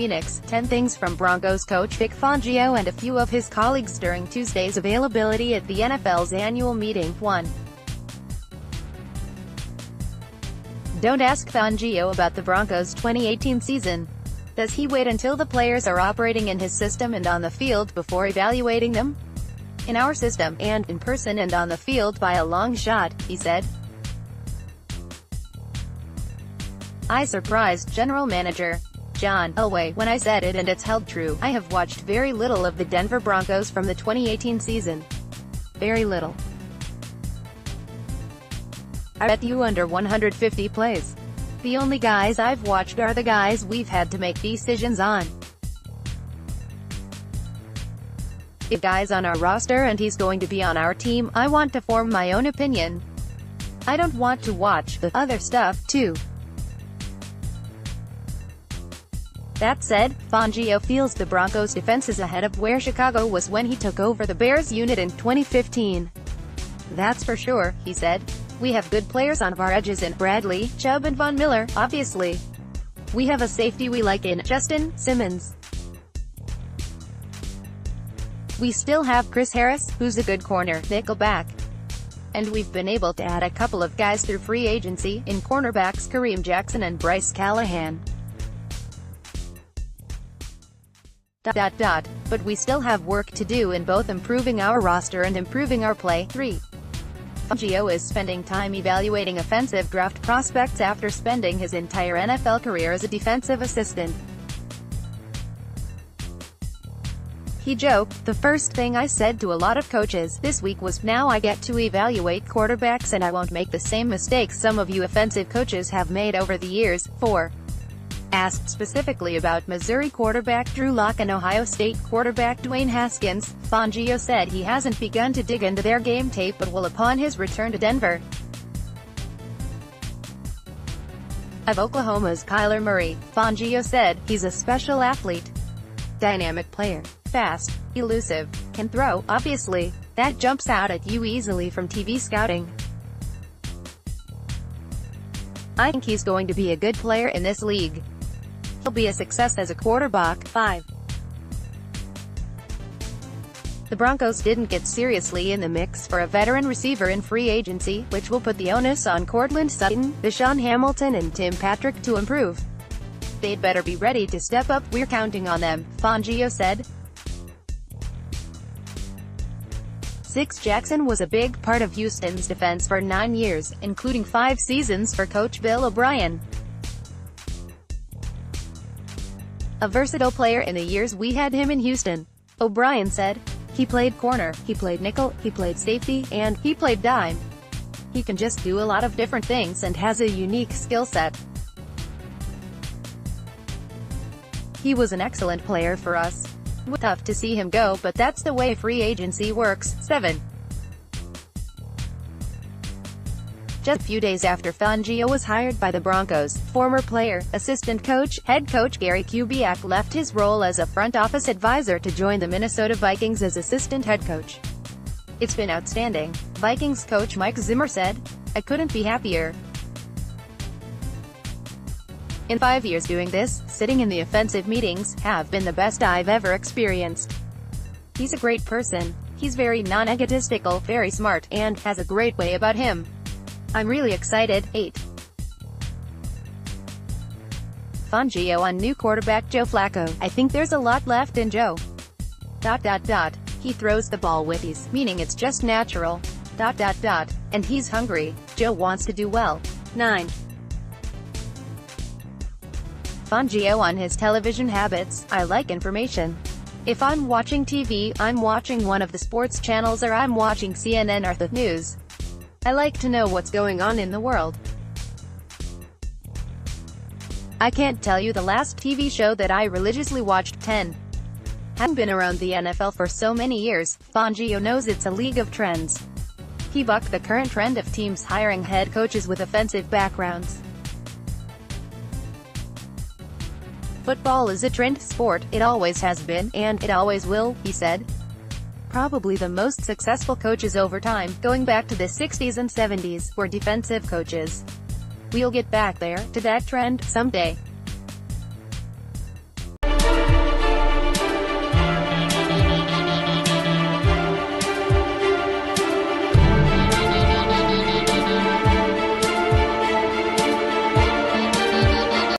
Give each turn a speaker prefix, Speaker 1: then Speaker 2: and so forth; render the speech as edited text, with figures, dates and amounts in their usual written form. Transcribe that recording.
Speaker 1: Phoenix. 10 things from Broncos coach Vic Fangio and a few of his colleagues during Tuesday's availability at the NFL's annual meeting. 1. Don't ask Fangio about the Broncos' 2018 season. Does he wait until the players are operating in his system and on the field before evaluating them? In our system, and in person and on the field by a long shot, he said. I surprised General Manager John Elway when I said it, and it's held true. I have watched very little of the Denver Broncos from the 2018 season. Very little. I bet you under 150 plays. The only guys I've watched are the guys we've had to make decisions on. If guy's on our roster and he's going to be on our team, I want to form my own opinion. I don't want to watch the other stuff, too. That said, Fangio feels the Broncos' defense is ahead of where Chicago was when he took over the Bears unit in 2015. That's for sure, he said. We have good players on our edges in Bradley, Chubb and Von Miller, obviously. We have a safety we like in Justin Simmons. We still have Chris Harris, who's a good corner, nickelback. And we've been able to add a couple of guys through free agency, in cornerbacks Kareem Jackson and Bryce Callahan. But we still have work to do in both improving our roster and improving our play. 3. Fangio is spending time evaluating offensive draft prospects after spending his entire NFL career as a defensive assistant. He joked, "The first thing I said to a lot of coaches this week was, now I get to evaluate quarterbacks and I won't make the same mistakes some of you offensive coaches have made over the years." 4. Asked specifically about Missouri quarterback Drew Lock and Ohio State quarterback Dwayne Haskins, Fangio said he hasn't begun to dig into their game tape but will upon his return to Denver. Of Oklahoma's Kyler Murray, Fangio said, "He's a special athlete. Dynamic player. Fast. Elusive. Can throw, obviously. That jumps out at you easily from TV scouting. I think he's going to be a good player in this league. He'll be a success as a quarterback." 5. The Broncos didn't get seriously in the mix for a veteran receiver in free agency, which will put the onus on Courtland Sutton, Deshaun Hamilton and Tim Patrick to improve. They'd better be ready to step up. We're counting on them, Fangio said. 6. Jackson was a big part of Houston's defense for 9 years, including 5 seasons for coach Bill O'Brien. A versatile player in the years we had him in Houston, O'Brien said. He played corner, he played nickel, he played safety, and he played dime. He can just do a lot of different things and has a unique skill set. He was an excellent player for us. Tough to see him go, but that's the way free agency works. 7. Just a few days after Fangio was hired by the Broncos, former player, assistant coach, head coach Gary Kubiak left his role as a front office advisor to join the Minnesota Vikings as assistant head coach. "It's been outstanding," Vikings coach Mike Zimmer said. "I couldn't be happier. In 5 years doing this, sitting in the offensive meetings, have been the best I've ever experienced. He's a great person. He's very non-egotistical, very smart, and has a great way about him. I'm really excited." 8. Fangio on new quarterback Joe Flacco. "I think there's a lot left in Joe. He throws the ball with ease, meaning it's just natural. And he's hungry. Joe wants to do well." 9. Fangio on his television habits. "I like information. If I'm watching TV, I'm watching one of the sports channels or I'm watching CNN or the news. I like to know what's going on in the world. I can't tell you the last TV show that I religiously watched. 10. Having been around the NFL for so many years, Fangio knows it's a league of trends. He bucked the current trend of teams hiring head coaches with offensive backgrounds. Football is a trend sport, it always has been, and it always will," he said. Probably the most successful coaches over time, going back to the 60s and 70s, were defensive coaches. We'll get back there, to that trend, someday.